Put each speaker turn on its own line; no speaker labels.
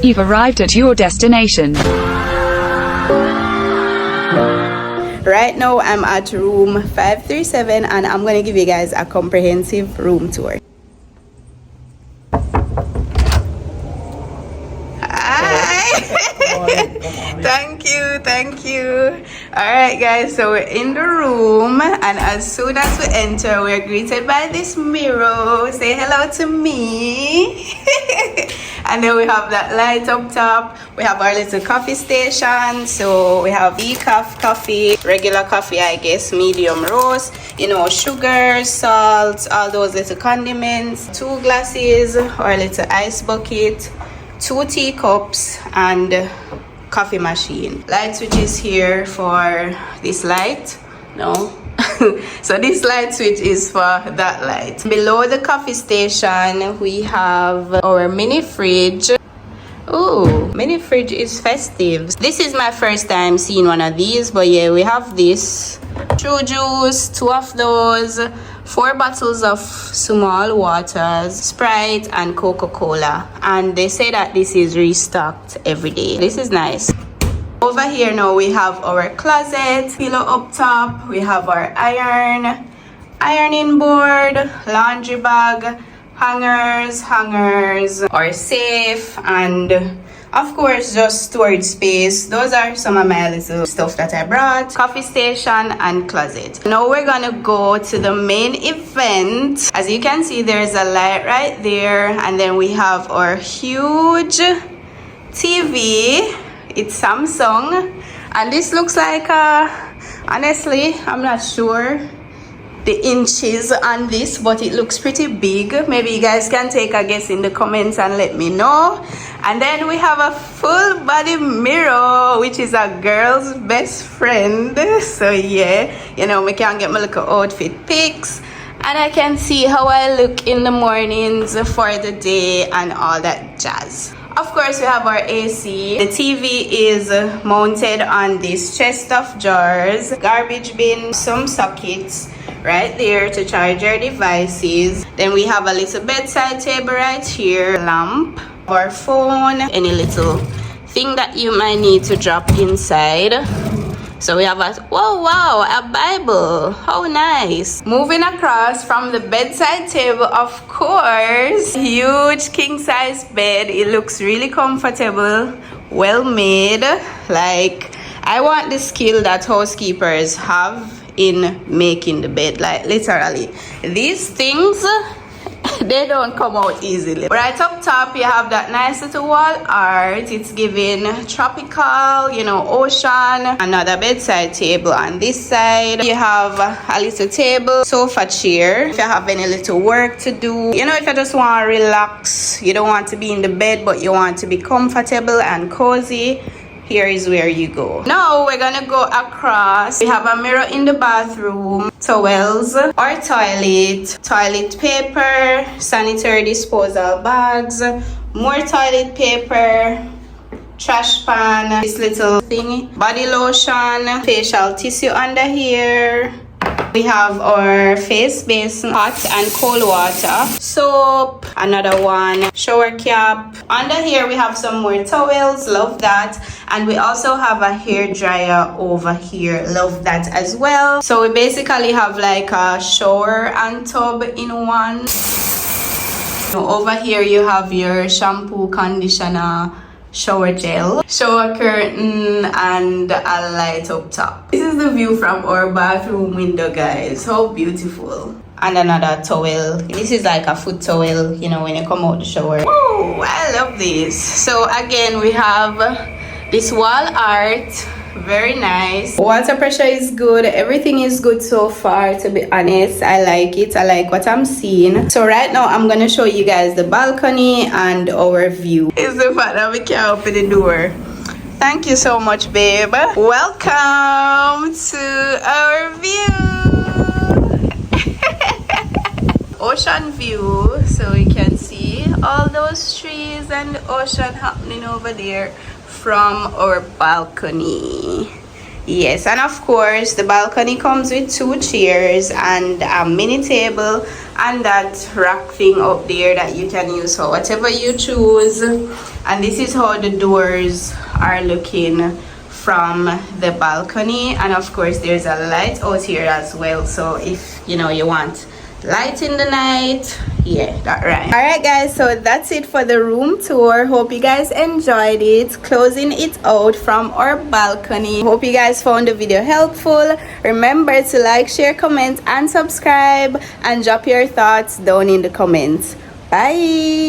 You've arrived at your destination.
Right now I'm at room 537 and I'm gonna give you guys a comprehensive room tour. Thank you. All right guys, so we're in the room and as soon as we enter we're greeted by this mirror. Say hello to me. And then we have that light up top. We have our little coffee station. So we have decaf coffee, regular coffee, I guess, medium roast, you know, sugar, salt, all those little condiments, 2 glasses or a little ice bucket, 2 teacups, and coffee machine. Light switch is here for this light. No. So this light switch is for that light. Below the coffee station we have our mini fridge. Oh, mini fridge is festive. This is my first time seeing one of these, but yeah, we have this. True juice, 2 of those, 4 bottles of small waters, Sprite and Coca-Cola, and they say that this is restocked every day. This is nice. Over here now we have our closet, pillow up top, we have our ironing board, laundry bag, hangers, our safe, and of course just storage space. Those are some of my little stuff that I brought. Coffee station and closet. Now we're gonna go to the main event. As you can see, there's a light right there, and then we have our huge TV. It's Samsung, and this looks like honestly I'm not sure the inches on this, but it looks pretty big. Maybe you guys can take a guess in the comments and let me know. And then we have a full body mirror, which is a girl's best friend. So yeah, you know, I can get my little outfit pics and I can see how I look in the mornings for the day and all that jazz. Of course, we have our AC. The TV is mounted on this chest of drawers, garbage bin, some sockets right there to charge your devices. Then we have a little bedside table right here, lamp, our phone, any little thing that you might need to drop inside. So we have a, whoa, wow, a Bible. How nice. Moving across from the bedside table, of course, huge king size bed. It looks really comfortable, well made. Like, I want the skill that housekeepers have in making the bed, like literally. These things, they don't come out easily. Right up top you have that nice little wall art. It's giving tropical, you know, ocean. Another bedside table on this side. You have a little table, sofa chair if you have any little work to do, you know, if you just want to relax, you don't want to be in the bed but you want to be comfortable and cozy, here is where you go. Now we're gonna go across. We have a mirror in the bathroom, towels, our toilet paper, sanitary disposal bags, more toilet paper, trash pan, this little thingy, body lotion, facial tissue under here. We have our face basin, hot and cold water, soap, another one, shower cap. Under here we have some more towels, love that. And we also have a hair dryer over here, love that as well. So we basically have like a shower and tub in one. Over here you have your shampoo, conditioner, shower gel, shower curtain, and a light up top. This is the view from our bathroom window, guys. How beautiful. And another towel. This is like a foot towel, you know, when you come out the shower. Oh, I love this. So again, we have this wall art, very nice. Water pressure is good, everything is good so far, to be honest. I like it, I like what I'm seeing. So right now I'm gonna show you guys the balcony and our view. It's the fact that we can't open the door. Thank you so much, babe. Welcome to our view. Ocean view, so we can see all those trees and the ocean happening over there from our balcony. Yes, and of course the balcony comes with 2 chairs and a mini table and that rack thing up there that you can use for whatever you choose. And this is how the doors are looking from the balcony, and of course there's a light out here as well, so if you know you want light in the night, yeah, that right. All right guys, so that's it for the room tour. Hope you guys enjoyed it, closing it out from our balcony. Hope you guys found the video helpful. Remember to like, share, comment and subscribe, and drop your thoughts down in the comments. Bye.